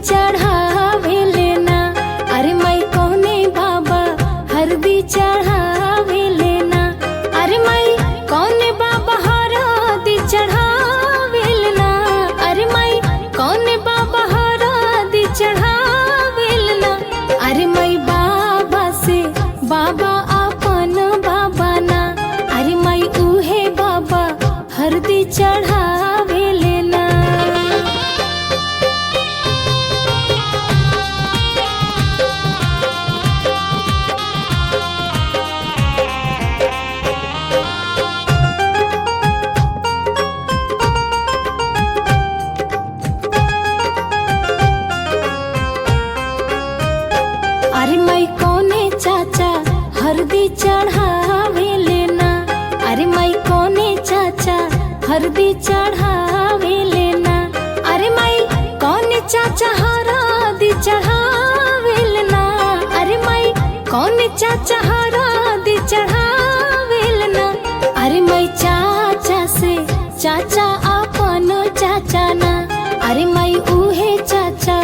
चढ़ावे लेना। अरे माई कौने बाबा हरदी चढ़ावे लेना। अरे माई कौने बाबा हरदी चढ़ावे लेना। अरे माई कौने बाबा हरदी चढ़ावे लेना। अरे माई बाबा से बाबा अपन बाबा ना। अरे माई उहे बाबा हरदी चढ़ावे लेना। अरे माई कौने चाचा हरदी चढ़ावे लेना। अरे माई कौने चाचा हरदी चढ़ावे लेना। अरे माई कौने चाचा हरदी चढ़ावे लेना। अरे माई कौने चाचा हरदी चढ़ावे लेना। अरे माई चाचा से चाचा अपन चाचा ना। अरे माई उहे चाचा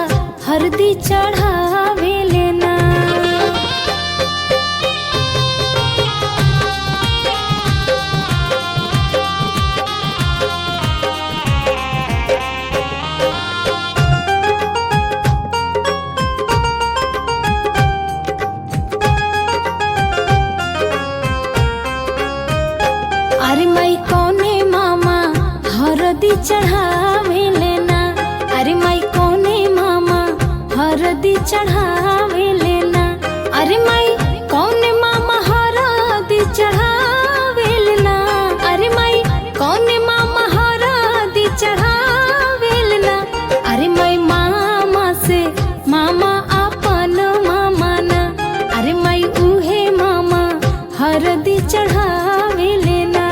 हरदी चढ़ावे लेना। अरे माई कौने मामा हरदी चढ़ावे लेना। अरे माई कौने मामा हरदी चढ़ावे लेना। अरे माई कौने मामा हरदी चढ़ावे लेना। अरे माई कौने मामा हरदी चढ़ावे लेना। अरे माई मामा से मामा अपन मामा ना। अरे माई उहे मामा हरदी चढ़ावे लेना।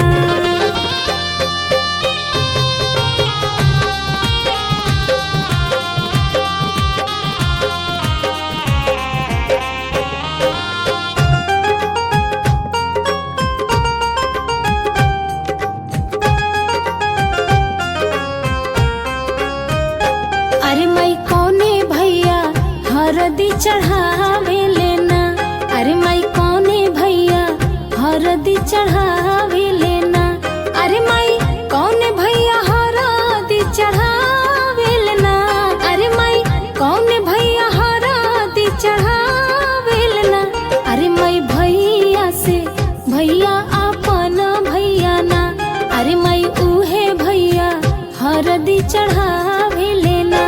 अरे माई कौने भैया हरदी चढ़ावे लेना। अरे माई कौने भैया हरदी चढ़ावे लेना। अरे माई कौने भैया हरदी चढ़ावे लेना। अरे माई कौने भैया हरदी चढ़ावे लेना। अरे माई भैया से भैया अपन भैया ना। अरे माई उहे भैया हरदी चढ़ावे लेना।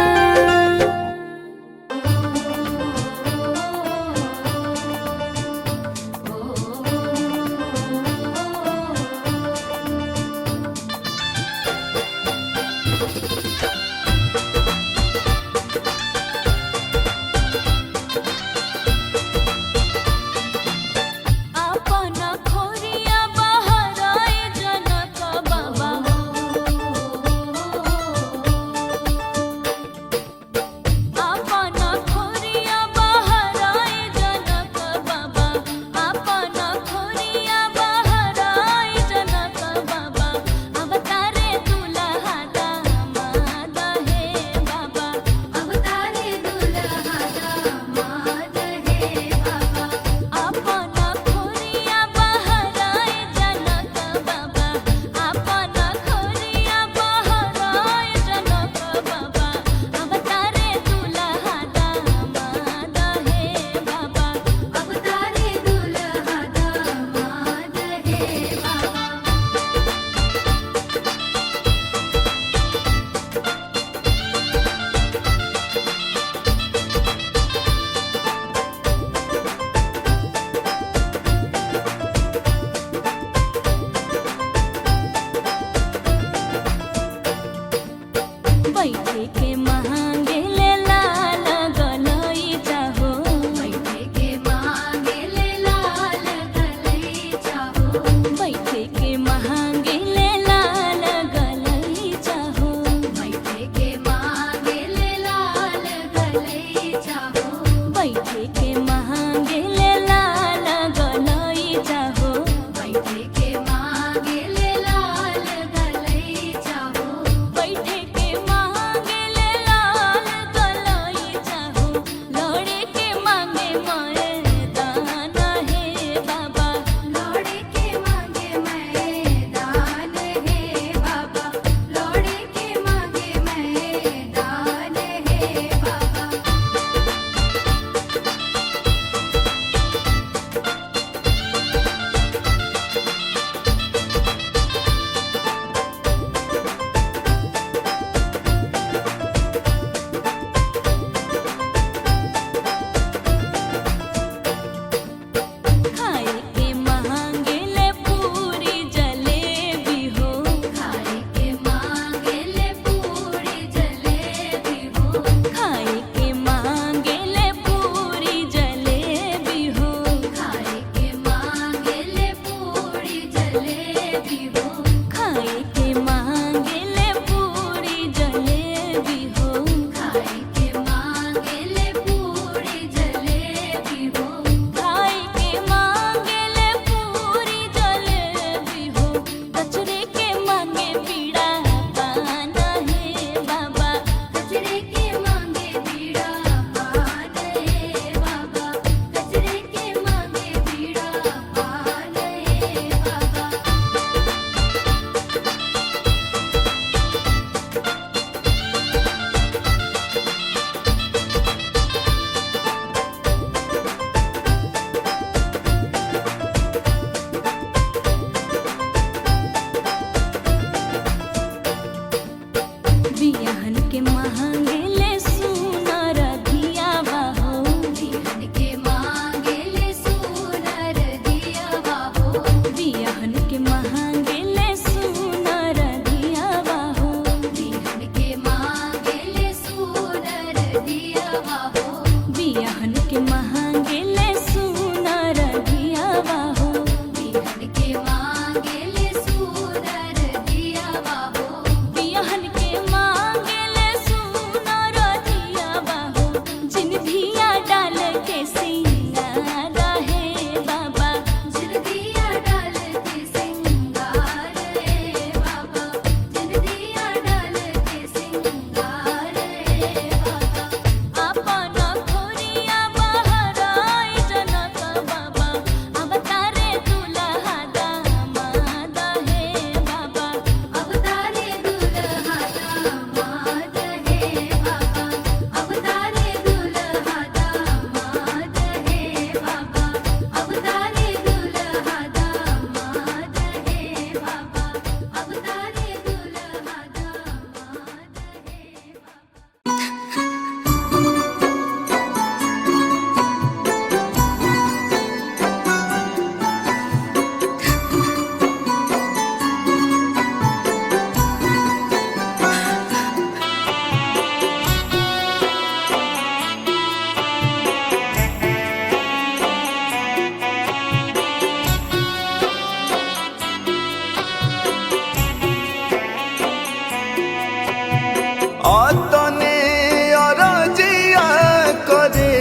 बियाहन के महंगेले सुनर दियावा हो बियाहन के मांगेले सुनर दियावा हो बियाहन के मांगेले सुनर दियावा हो जिन धिया डाल के सिंगार है बाबा जिन धिया डाल के सिंगार है बाबा जिन धिया डाल के सिंगार है बाबा अपन खोरिया बहराई जनक बाबा अवतारे दुल्हा दामाद है बाबा अवतारे दुल्हा दामाद है बाबा अवतारे दुल्हा दामाद है बाबा अवतारे दुल्हा दामाद है बाबा अवतारे दुल्हा दामाद है बाबा। आतने अरजिया करे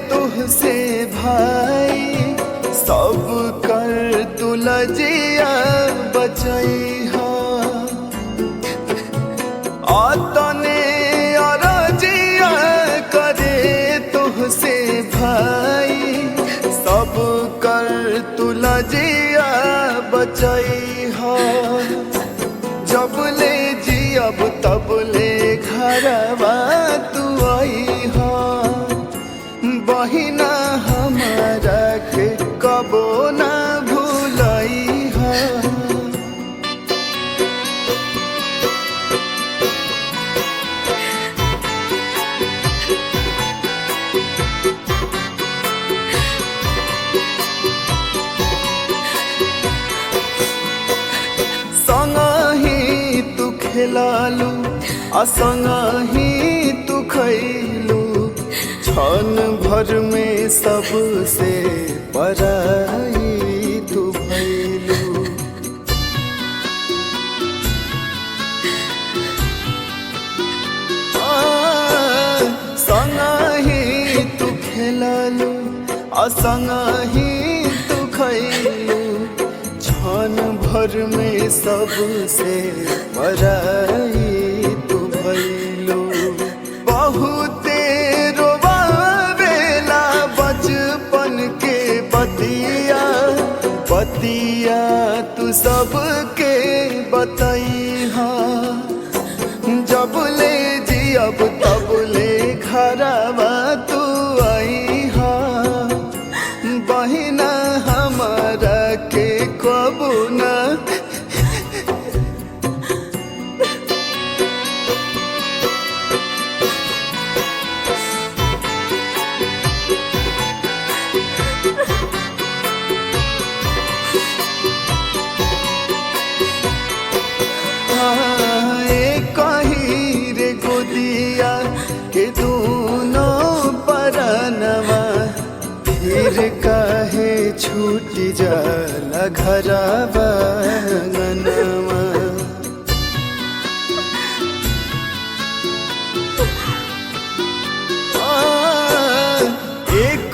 तुहसे भाई सब कर तुलजिया बचैहा आतने अरजिया करे तुहसे भाई सब कर तुलजिया बचैहा जब ले जियब तब ले घरवा तू आई हा बहिना हमारा के कबो ना भूलई हा संगही तू खेलालू असंगही तू खैलू क्षण भर में सबसे पराई तू भैलू संगही तू खेलालू असंगही तू खैलू क्षण भर में सबसे पराई तू भैलू बहुते रोवावेला बचपन के बतिया बतिया तू सबके बतैहा जब ले जियब तब ले घरवा तू आईहा बहिना हमारा के कबू ना कही रे गोदिया के दोनों परनवा फिर काहे छूट जाला घरवा अंगनवा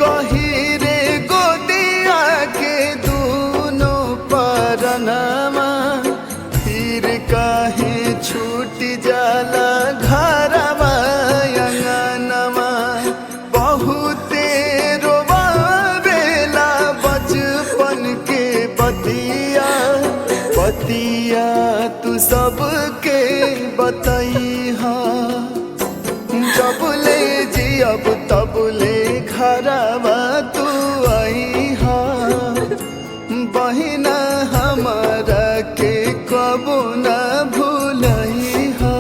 कही रे गोदिया के दोनों परनवा फिर काहे छूट जाला घरवा अंगनवा बहुते रोवावेला बचपन के बतिया बतिया तू सबके बतैहा जब ले जियब तब ले घरवा तू आईहा बहिना हमारा के कबो ना भूलैहा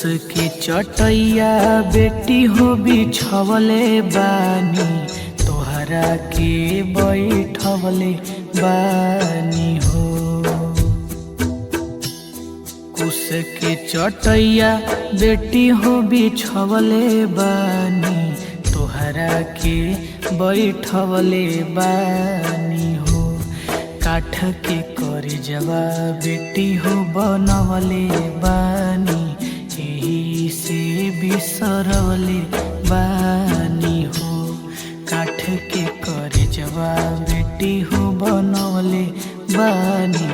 के चटैया बेटी हो बिछवले बानी तोहरा के बैठवले बानी हो। कुश के चटैया बेटी हो बिछवले बानी तोहरा के बैठवले बानी हो। काठ के करी जवा बेटी हो बनवले बानी यही से बिसरवले बानी हो। काठ के करी जवा बेटी हो बनवले बानी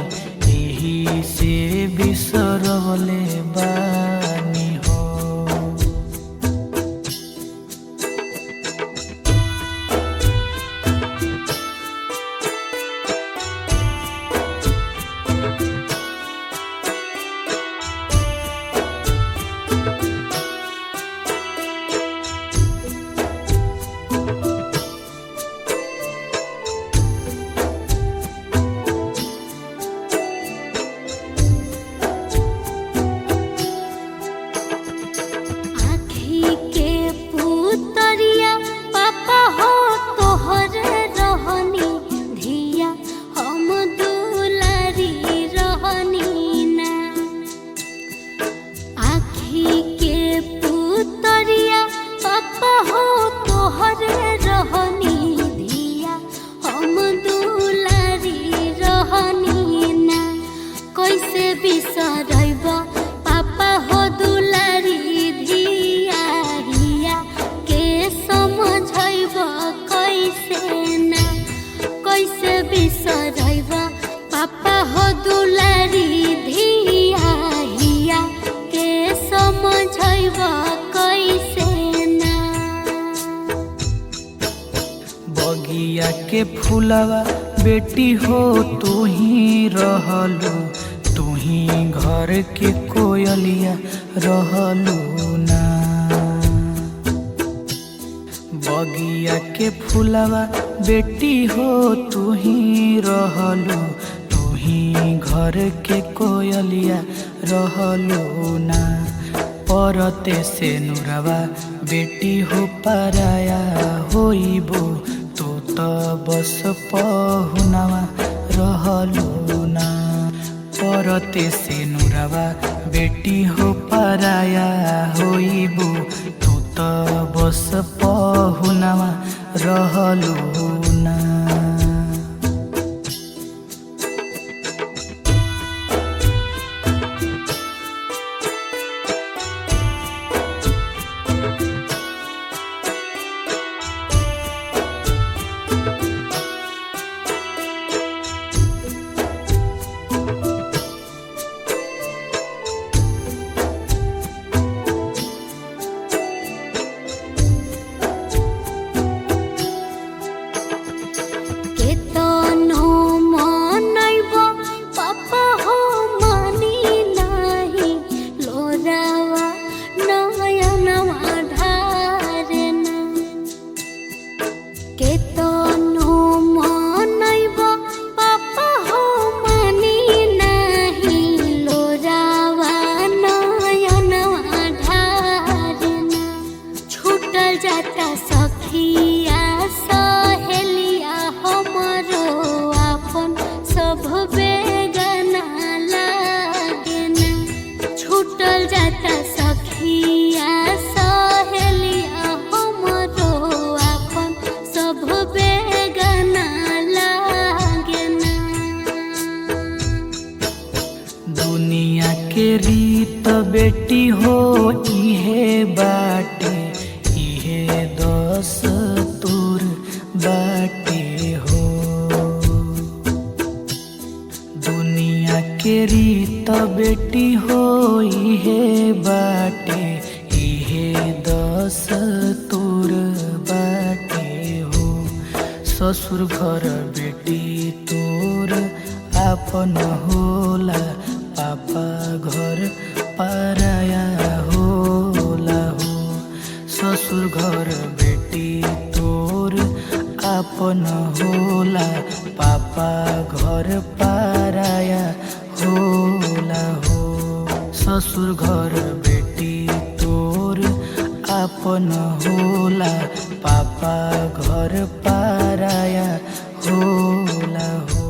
यही से बिसरवले बानी हो। बगिया के फूलवा बेटी हो तू ही रहलू तू ही घर के कोयलिया रहलू ना। बगिया के फूलवा बेटी हो तू ही रहलू तू ही घर के कोयलिया रहलू ना। परते से नुरवा बेटी हो पराया होइबो तो त बस पहुनवा रहलू ना। परते से नुरवा बेटी हो पराया होइबो तो त बस पहुनवा रहलू ना। दुनिया के रीत बेटी हो इहे बाटे इहे दस तूर बाटे हो। दुनिया के रीत बेटी हो इहे बाटे इहे दस तूर बाटे हो। ससुर घर बेटी तोर आपन होला पापा घर पराया होला हो। ससुर घर बेटी तोर आपन होला पापा घर पराया होला हो। ससुर घर बेटी आपन होला, पापा घर पाराया होला हो।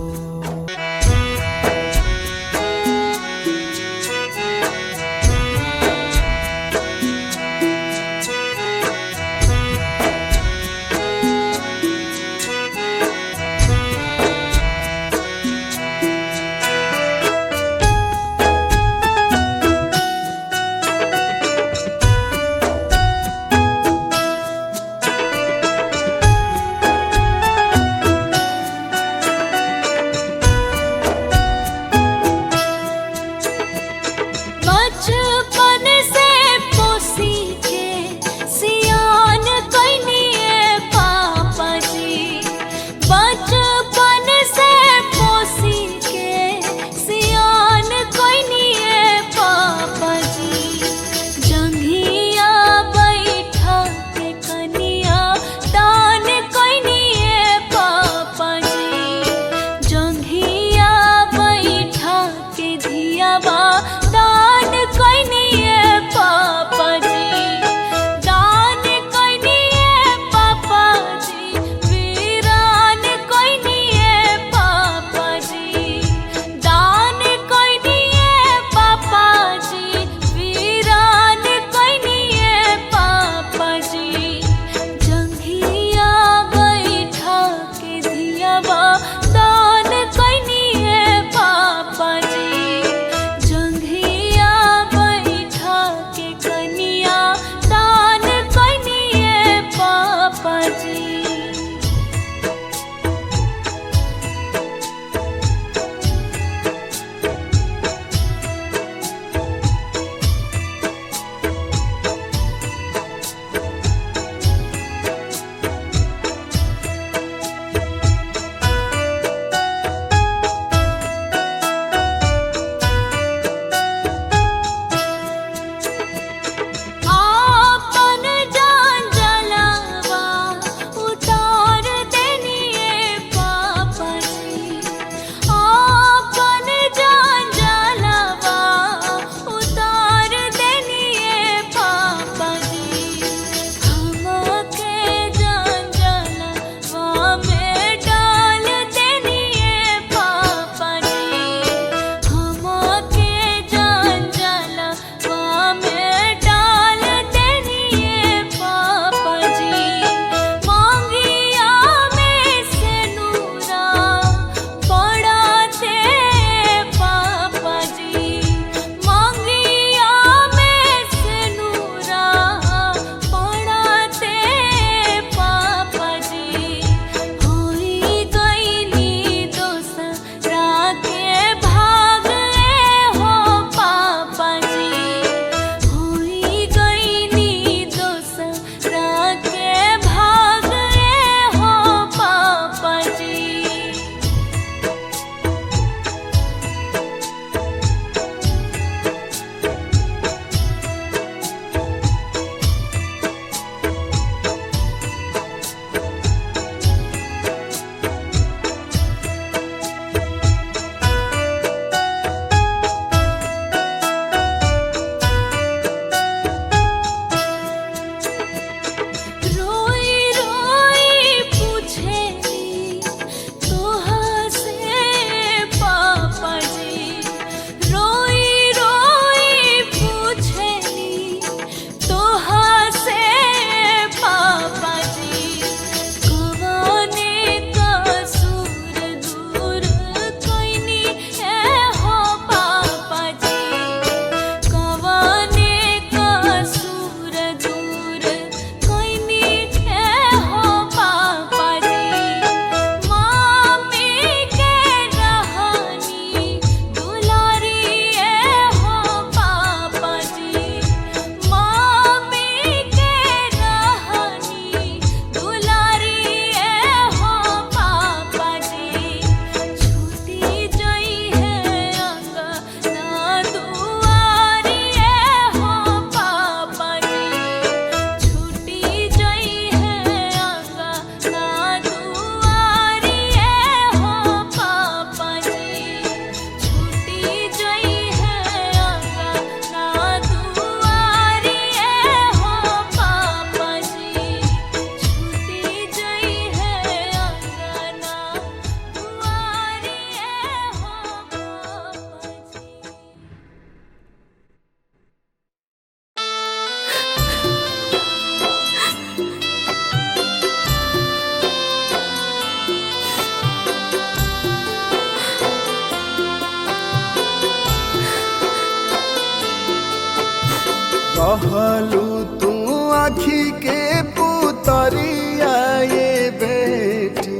रहलू तू आखी के पुतरिया ये बेटी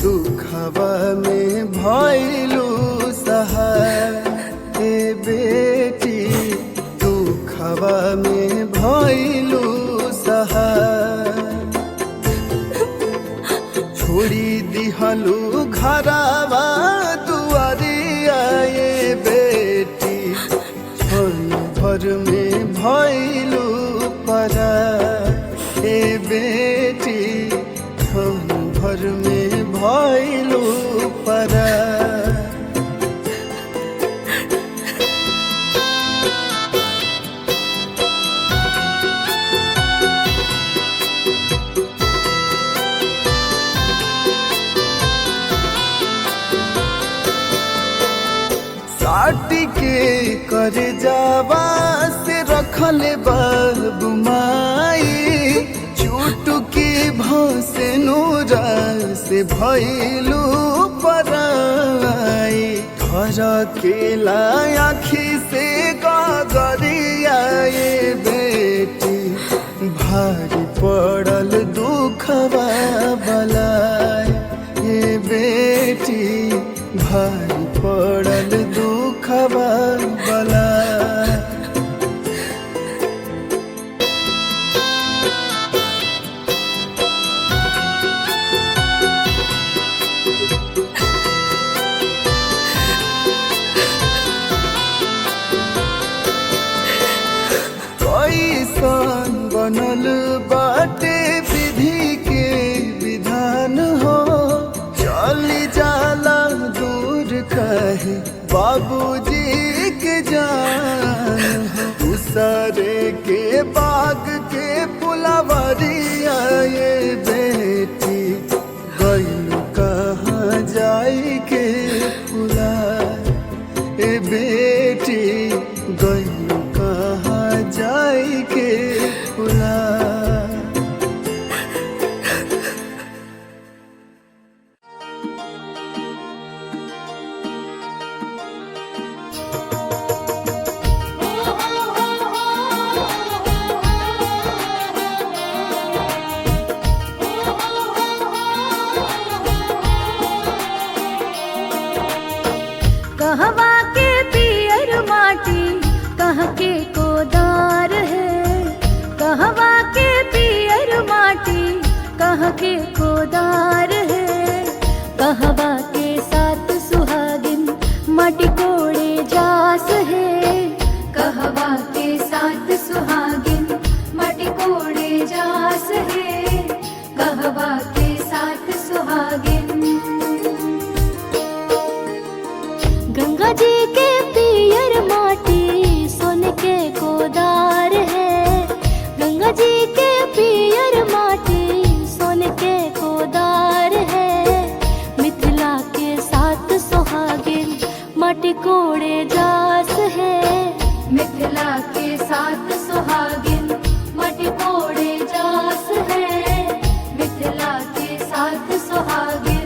दुखवा में भइलू सहाय ए बेटी दुखवा में भइलू सहाय छोड़ी दिहलू घरवा दुआरिया ये बेटी क्षण भर में भइलू परा ए बेटी क्षण भर में भइलू परा साटी के कर जावा से रखले बाबू माई चुटकी भसे नूरा से भइलू पराई घर के आखी से गगरिया ये बेटी भारी पड़ल दुखवा बलाई ये बेटी भारी पड़ल दुखवा बला कैसन बनल बाटे विधि के विधान हो चली जाला दूर कहे बाबूजी के जान दूसरे के बाग के पुलवरिया ये बेटी गइलू कहाँ जाई के पुला ए बेटी गइलू कहाँ जाई के पुला कहवा के पियर माटी कहाँ के कोदार है कहवा के पियर माटी कहाँ के कोदार है कहवा के साथ सुहागिन माटी कोड़े जास है कहवा के साथ सुहागिन माटी कोड़े जास है कहवा के साथ सुहागिन गंगा जी के पियर माटी सोने के कोदार है गंगा जी के पियर माटी सोने के कोदार है मिथिला के साथ सुहागिन माटी कोड़े जास है मिथिला के साथ सुहागिन माटी कोड़े जास है मिथिला के साथ सुहागिन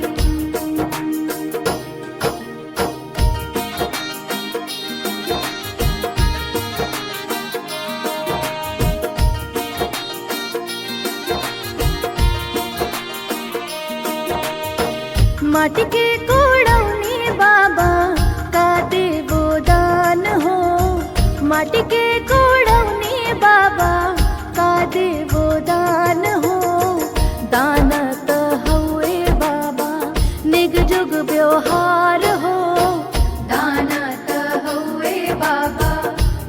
माटी के कोड़ौनी बाबा का देवो दान हो माटी के कोड़ौनी बाबा का देवो दान हो दान तो हुए बाबा निग जुग व्यवहार हो दान तो हुए बाबा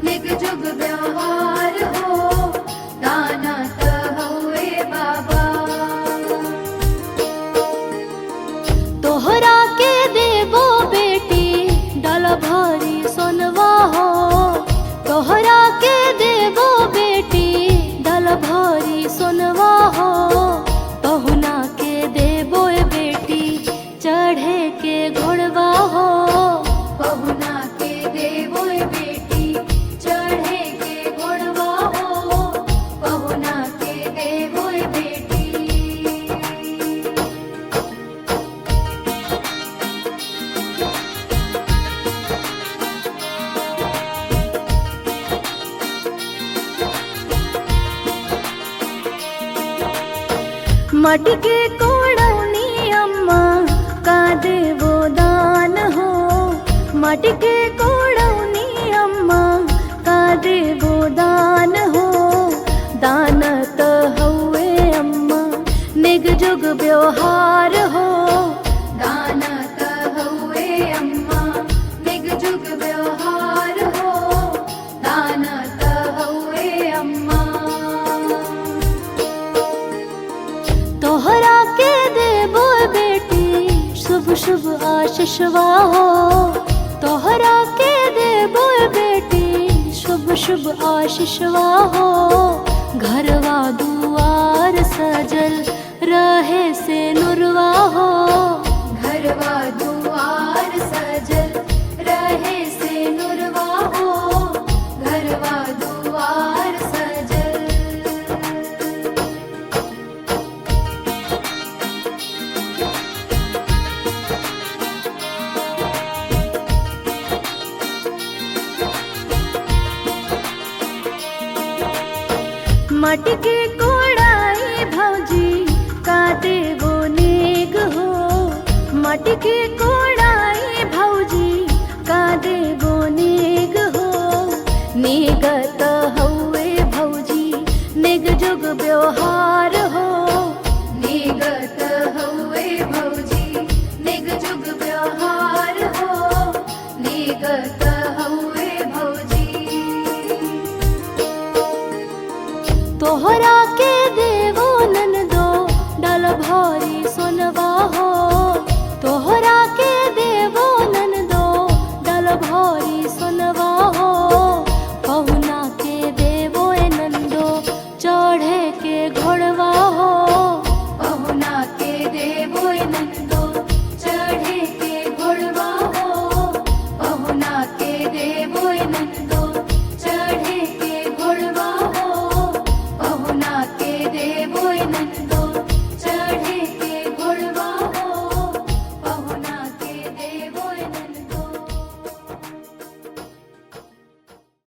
निग जुग व्यवहार हो दान तो हुए बाबा तोहरा के देवो बेटी डाला भारी सोनवा हो तोहरा के देवो बेटी माटी के कोड़ौनी अम्मा का देवो दान हो। माटी के कोड़ौनी अम्मा का देवो दान हो। दान त हउए अम्मा निग जुग व्यवहार हो। दान त हउए अम्मा निग जुग व्यवहार हो। दान त हउए अम्मा तोहरा के देबो बेटी शुभ शुभ आशीषवा हो। तोहरा के देबो बेटी शुभ शुभ आशीषवा हो। घरवा दुआर सजल रहे से नुरवा हो। घरवा दुआर सजल रहे से नुरवा हो। घरवा दुआर सजल माटी के कोड़ाई भौजी का देवो नेग हो। माटी के कोड़ाई भौजी का देवो नेग हो। नेगत हउए भौजी निग जुग व्यवहार हो। नेगत हउए भौजी निग जुग व्यवहार हो। नेगत हउए भौजी तोहरा के